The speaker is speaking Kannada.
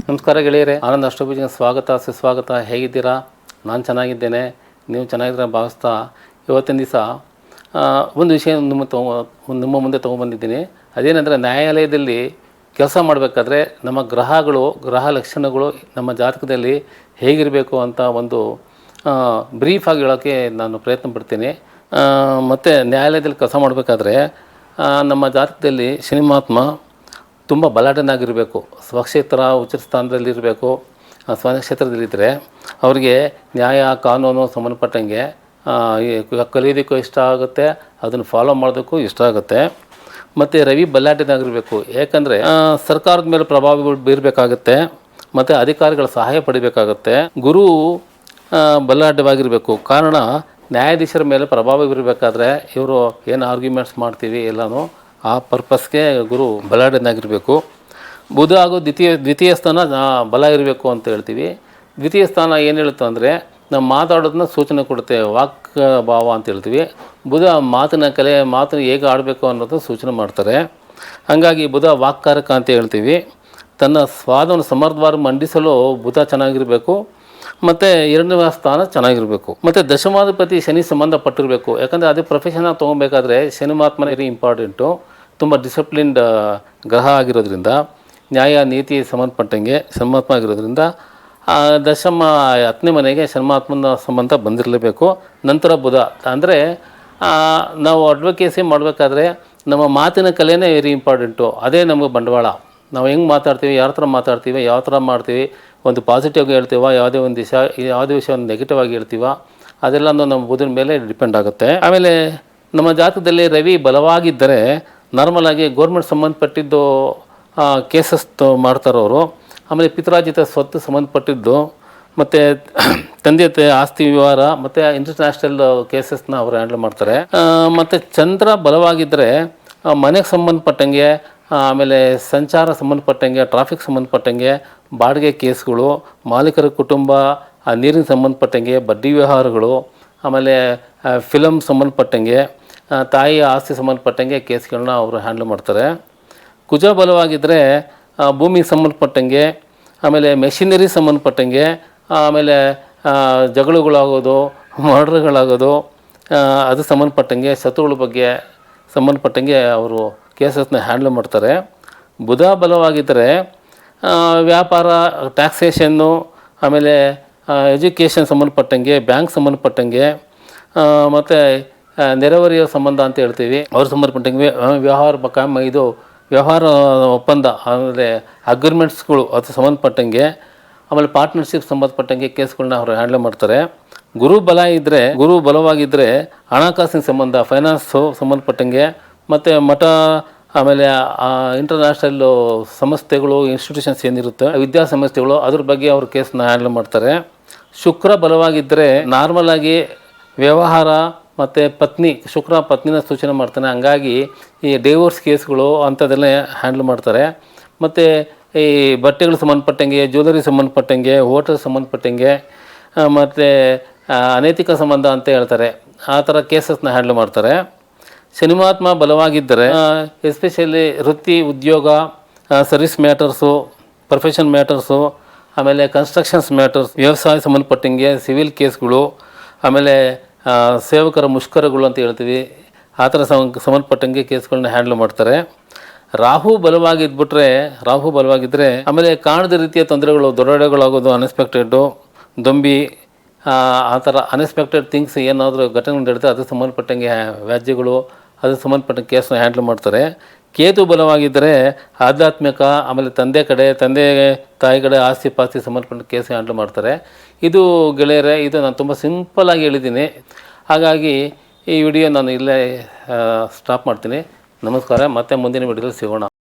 ನಮಸ್ಕಾರ ಗೆಳೆಯರೇ, ಆನಂದ್ ಅಷ್ಟಭುಜನ ಸ್ವಾಗತ ಸುಸ್ವಾಗತ. ಹೇಗಿದ್ದೀರಾ? ನಾನು ಚೆನ್ನಾಗಿದ್ದೇನೆ, ನೀವು ಚೆನ್ನಾಗಿದ್ದೀರಾ ಭಾವಿಸ್ತಾ ಇವತ್ತಿನ ದಿವಸ ಒಂದು ವಿಷಯ ನಿಮ್ಮ ಮುಂದೆ ತೊಗೊಂಬಂದಿದ್ದೀನಿ. ಅದೇನೆಂದರೆ, ನ್ಯಾಯಾಲಯದಲ್ಲಿ ಕೆಲಸ ಮಾಡಬೇಕಾದ್ರೆ ನಮ್ಮ ಗ್ರಹ ಲಕ್ಷಣಗಳು ನಮ್ಮ ಜಾತಕದಲ್ಲಿ ಹೇಗಿರಬೇಕು ಅಂತ ಒಂದು ಬ್ರೀಫಾಗಿ ಹೇಳೋಕ್ಕೆ ನಾನು ಪ್ರಯತ್ನ ಪಡ್ತೀನಿ. ಮತ್ತು ನ್ಯಾಯಾಲಯದಲ್ಲಿ ಕೆಲಸ ಮಾಡಬೇಕಾದ್ರೆ ನಮ್ಮ ಜಾತಕದಲ್ಲಿ ಶನಿ ಮಹಾತ್ಮ ತುಂಬ ಬಲಾಢ್ಯನಾಗಿರಬೇಕು. ಸ್ವಕ್ಷೇತ್ರ ಉಚ್ಚ ಸ್ಥಾನದಲ್ಲಿರಬೇಕು. ಸ್ವನಕ್ಷೇತ್ರದಲ್ಲಿದ್ದರೆ ಅವರಿಗೆ ನ್ಯಾಯ ಕಾನೂನು ಸಂಬಂಧಪಟ್ಟಂಗೆ ಕಲಿಯೋದಕ್ಕೂ ಇಷ್ಟ ಆಗುತ್ತೆ, ಅದನ್ನು ಫಾಲೋ ಮಾಡೋದಕ್ಕೂ ಇಷ್ಟ ಆಗುತ್ತೆ. ಮತ್ತು ರವಿ ಬಲಾಢ್ಯನಾಗಿರಬೇಕು. ಏಕೆಂದರೆ ಸರ್ಕಾರದ ಮೇಲೆ ಪ್ರಭಾವಗಳು ಬೀರಬೇಕಾಗತ್ತೆ ಮತ್ತು ಅಧಿಕಾರಿಗಳ ಸಹಾಯ ಪಡಿಬೇಕಾಗತ್ತೆ. ಗುರು ಬಲಾಢ್ಯವಾಗಿರಬೇಕು. ಕಾರಣ, ನ್ಯಾಯಾಧೀಶರ ಮೇಲೆ ಪ್ರಭಾವ ಬೀರಬೇಕಾದ್ರೆ ಇವರು ಏನು ಆರ್ಗ್ಯುಮೆಂಟ್ಸ್ ಮಾಡ್ತೀವಿ ಎಲ್ಲನೂ ಆ ಪರ್ಪಸ್ಗೆ ಗುರು ಬಲಾಢ್ಯನಾಗಿರಬೇಕು. ಬುಧ ಹಾಗೂ ದ್ವಿತೀಯ ಸ್ಥಾನ ಬಲ ಇರಬೇಕು ಅಂತ ಹೇಳ್ತೀವಿ. ದ್ವಿತೀಯ ಸ್ಥಾನ ಏನು ಹೇಳುತ್ತೆ ಅಂದರೆ, ನಾವು ಮಾತಾಡೋದನ್ನ ಸೂಚನೆ ಕೊಡುತ್ತೆ, ವಾಕ್ ಭಾವ ಅಂತ ಹೇಳ್ತೀವಿ. ಬುಧ ಮಾತಿನ ಕಲೆ, ಮಾತನ್ನು ಹೇಗೆ ಆಡಬೇಕು ಅನ್ನೋದು ಸೂಚನೆ ಮಾಡ್ತಾರೆ. ಹಾಗಾಗಿ ಬುಧ ವಾಕ್ಕಾರಕ ಅಂತ ಹೇಳ್ತೀವಿ. ತನ್ನ ಸ್ವಾದವನ್ನು ಸಮರ್ಥವಾಗಿ ಮಂಡಿಸಲು ಬುಧ ಚೆನ್ನಾಗಿರಬೇಕು. ಮತ್ತು ಎರಡನೇ ಸ್ಥಾನ ಚೆನ್ನಾಗಿರಬೇಕು. ಮತ್ತು ದಶಮಾಧಿಪತಿ ಶನಿ ಸಂಬಂಧಪಟ್ಟಿರಬೇಕು. ಯಾಕಂದರೆ ಅದೇ ಪ್ರೊಫೆಷನಾಗಿ ತೊಗೊಬೇಕಾದ್ರೆ ಶನಿ ಮಹಾತ್ಮ ವೆರಿ ಇಂಪಾರ್ಟೆಂಟು. ತುಂಬ ಡಿಸಿಪ್ಲಿನ್ಡ್ ಗ್ರಹ ಆಗಿರೋದ್ರಿಂದ, ನ್ಯಾಯ ನೀತಿ ಸಂಬಂಧಪಟ್ಟಂಗೆ ಶನಿಮಹಾತ್ಮ ಆಗಿರೋದ್ರಿಂದ ದಶಮ 10ನೇ ಮನೆಗೆ ಶನಿಮಹಾತ್ಮನ ಸಂಬಂಧ ಬಂದಿರಲೇಬೇಕು. ನಂತರ ಬುಧ ಅಂದರೆ ನಾವು ಅಡ್ವೊಕೇಸಿ ಮಾಡಬೇಕಾದ್ರೆ ನಮ್ಮ ಮಾತಿನ ಕಲೆನೇ ವೆರಿ ಇಂಪಾರ್ಟೆಂಟು. ಅದೇ ನಮಗೆ ಬಂಡವಾಳ. ನಾವು ಹೆಂಗೆ ಮಾತಾಡ್ತೀವಿ, ಯಾರ ಥರ ಮಾತಾಡ್ತೀವಿ, ಯಾವ ಥರ ಮಾಡ್ತೀವಿ, ಒಂದು ಪಾಸಿಟಿವ್ ಹೇಳ್ತೀವ, ಯಾವುದೇ ವಿಷಯ ಒಂದು ನೆಗೆಟಿವ್ ಆಗಿ ಹೇಳ್ತೀವ, ಅದೆಲ್ಲನೂ ನಮ್ಮ ಬುಧನ ಮೇಲೆ ಡಿಪೆಂಡ್ ಆಗುತ್ತೆ. ಆಮೇಲೆ ನಮ್ಮ ಜಾತಕದಲ್ಲಿ ರವಿ ಬಲವಾಗಿದ್ದರೆ ನಾರ್ಮಲಾಗಿ ಗೌರ್ಮೆಂಟ್ ಸಂಬಂಧಪಟ್ಟಿದ್ದು ಕೇಸಸ್ ಮಾಡ್ತಾರವರು. ಆಮೇಲೆ ಪಿತ್ರಾರ್ಜಿತ ಸ್ವತ್ತು ಸಂಬಂಧಪಟ್ಟಿದ್ದು, ಮತ್ತು ತಂದೆ ಆಸ್ತಿ ವ್ಯವಹಾರ ಮತ್ತು ಇಂಟರ್ನ್ಯಾಷನಲ್ ಕೇಸಸ್ನ ಅವರು ಹ್ಯಾಂಡಲ್ ಮಾಡ್ತಾರೆ. ಮತ್ತು ಚಂದ್ರ ಬಲವಾಗಿದ್ದರೆ ಮನೆಗೆ ಸಂಬಂಧಪಟ್ಟಂಗೆ, ಆಮೇಲೆ ಸಂಚಾರ ಸಂಬಂಧಪಟ್ಟಂಗೆ, ಟ್ರಾಫಿಕ್ ಸಂಬಂಧಪಟ್ಟಂಗೆ, ಬಾಡಿಗೆ ಕೇಸ್ಗಳು, ಮಾಲೀಕರ ಕುಟುಂಬ, ನೀರಿನ ಸಂಬಂಧಪಟ್ಟಂಗೆ, ಬಡ್ಡಿ ವ್ಯವಹಾರಗಳು, ಆಮೇಲೆ ಫಿಲಮ್ ಸಂಬಂಧಪಟ್ಟಂಗೆ, ತಾಯಿಯ ಆಸ್ತಿ ಸಂಬಂಧಪಟ್ಟಂಗೆ ಕೇಸ್ಗಳನ್ನ ಅವರು ಹ್ಯಾಂಡಲ್ ಮಾಡ್ತಾರೆ. ಕುಜ ಬಲವಾಗಿದ್ದರೆ ಭೂಮಿಗೆ ಸಂಬಂಧಪಟ್ಟಂಗೆ, ಆಮೇಲೆ ಮೆಷಿನರಿ ಸಂಬಂಧಪಟ್ಟಂಗೆ, ಆಮೇಲೆ ಜಗಳಗಳಾಗೋದು, ಮರ್ಡರ್ಗಳಾಗೋದು, ಅದು ಸಂಬಂಧಪಟ್ಟಂಗೆ, ಶತ್ರುಗಳ ಬಗ್ಗೆ ಸಂಬಂಧಪಟ್ಟಂಗೆ ಅವರು ಕೇಸಸ್ನ ಹ್ಯಾಂಡಲ್ ಮಾಡ್ತಾರೆ. ಬುಧ ಬಲವಾಗಿದ್ದರೆ ವ್ಯಾಪಾರ, ಟ್ಯಾಕ್ಸೇಷನ್ನು, ಆಮೇಲೆ ಎಜುಕೇಷನ್ ಸಂಬಂಧಪಟ್ಟಂಗೆ, ಬ್ಯಾಂಕ್ ಸಂಬಂಧಪಟ್ಟಂಗೆ, ಮತ್ತು ನೆರೆಹೊರೆಯ ಸಂಬಂಧ ಅಂತ ಹೇಳ್ತೀವಿ, ಅವ್ರ ಸಂಬಂಧಪಟ್ಟಂಗೆ ವ್ಯವಹಾರ ಒಪ್ಪಂದ, ಆಮೇಲೆ ಅಗ್ರಿಮೆಂಟ್ಸ್ಗಳು ಅದು ಸಂಬಂಧಪಟ್ಟಂಗೆ, ಆಮೇಲೆ ಪಾರ್ಟ್ನರ್ಶಿಪ್ ಸಂಬಂಧಪಟ್ಟಂಗೆ ಕೇಸ್ಗಳನ್ನ ಅವರು ಹ್ಯಾಂಡಲ್ ಮಾಡ್ತಾರೆ. ಗುರು ಬಲವಾಗಿದ್ದರೆ ಹಣಕಾಸಿನ ಸಂಬಂಧ, ಫೈನಾನ್ಸು ಸಂಬಂಧಪಟ್ಟಂಗೆ, ಮತ್ತು ಮಠ, ಆಮೇಲೆ ಇಂಟರ್ನ್ಯಾಷನಲ್ ಸಂಸ್ಥೆಗಳು, ಇನ್ಸ್ಟಿಟ್ಯೂಷನ್ಸ್ ಏನಿರುತ್ತೆ, ವಿದ್ಯಾಸಂಸ್ಥೆಗಳು, ಅದ್ರ ಬಗ್ಗೆ ಅವರು ಕೇಸನ್ನ ಹ್ಯಾಂಡಲ್ ಮಾಡ್ತಾರೆ. ಶುಕ್ರ ಬಲವಾಗಿದ್ದರೆ ನಾರ್ಮಲಾಗಿ ವ್ಯವಹಾರ ಮತ್ತು ಶುಕ್ರ ಪತ್ನಿನ ಸೂಚನೆ ಮಾಡ್ತಾನೆ. ಹಂಗಾಗಿ ಈ ಡೈವೋರ್ಸ್ ಕೇಸ್ಗಳು ಅಂಥದ್ದೆಲ್ಲ ಹ್ಯಾಂಡಲ್ ಮಾಡ್ತಾರೆ. ಮತ್ತು ಈ ಬಟ್ಟೆಗಳು ಸಂಬಂಧಪಟ್ಟಂಗೆ, ಜ್ಯುವೆಲರಿ ಸಂಬಂಧಪಟ್ಟಂಗೆ, ಹೋಟೆಲ್ ಸಂಬಂಧಪಟ್ಟಂಗೆ, ಮತ್ತು ಅನೈತಿಕ ಸಂಬಂಧ ಅಂತ ಹೇಳ್ತಾರೆ, ಆ ಥರ ಕೇಸಸ್ನ ಹ್ಯಾಂಡಲ್ ಮಾಡ್ತಾರೆ. ಶನಿ ಮಹಾತ್ಮ ಬಲವಾಗಿದ್ದರೆ ಎಸ್ಪೆಷಲಿ ವೃತ್ತಿ, ಉದ್ಯೋಗ, ಸರ್ವಿಸ್ ಮ್ಯಾಟರ್ಸು, ಪ್ರೊಫೆಷನ್ ಮ್ಯಾಟರ್ಸು, ಆಮೇಲೆ ಕನ್ಸ್ಟ್ರಕ್ಷನ್ಸ್ ಮ್ಯಾಟರ್ಸ್, ವ್ಯವಸಾಯ ಸಂಬಂಧಪಟ್ಟಂಗೆ, ಸಿವಿಲ್ ಕೇಸ್ಗಳು, ಆಮೇಲೆ ಸೇವಕರ ಮುಷ್ಕರಗಳು ಅಂತ ಹೇಳ್ತೀವಿ, ಆ ಥರ ಸಂಬಂಧಪಟ್ಟಂಗೆ ಕೇಸ್ಗಳನ್ನ ಹ್ಯಾಂಡಲ್ ಮಾಡ್ತಾರೆ. ರಾಹು ಬಲವಾಗಿದ್ದರೆ ಆಮೇಲೆ ಕಾಣದ ರೀತಿಯ ತೊಂದರೆಗಳು, ದೊಡ್ಡಗಳಾಗೋದು, ಅನ್ಎಕ್ಸ್ಪೆಕ್ಟೆಡ್ಡು, ದೊಂಬಿ, ಆ ಥರ ಅನ್ಎಕ್ಸ್ಪೆಕ್ಟೆಡ್ ಥಿಂಗ್ಸ್ ಏನಾದರೂ ಘಟನೆಗಳು ನಡೆಯುತ್ತೆ, ಅದಕ್ಕೆ ಸಂಬಂಧಪಟ್ಟಂಗೆ ವ್ಯಾಜ್ಯಗಳು, ಅದಕ್ಕೆ ಸಂಬಂಧಪಟ್ಟ ಕೇಸನ್ನ ಹ್ಯಾಂಡಲ್ ಮಾಡ್ತಾರೆ. ಕೇತು ಬಲವಾಗಿದ್ದರೆ ಆಧ್ಯಾತ್ಮಿಕ, ಆಮೇಲೆ ತಂದೆ ತಾಯಿ ಕಡೆ ಆಸ್ತಿ ಪಾಸ್ತಿ ಸಂಬಂಧಪಟ್ಟ ಕೇಸ್ ಹ್ಯಾಂಡಲ್ ಮಾಡ್ತಾರೆ. ಇದು ಗೆಳೆಯರೇ, ಇದು ನಾನು ತುಂಬ ಸಿಂಪಲ್ಲಾಗಿ ಹೇಳಿದ್ದೀನಿ. ಹಾಗಾಗಿ ಈ ವಿಡಿಯೋ ನಾನು ಇಲ್ಲೇ ಸ್ಟಾಪ್ ಮಾಡ್ತೀನಿ. ನಮಸ್ಕಾರ, ಮತ್ತೆ ಮುಂದಿನ ವಿಡಿಯೋದಲ್ಲಿ ಸಿಗೋಣ.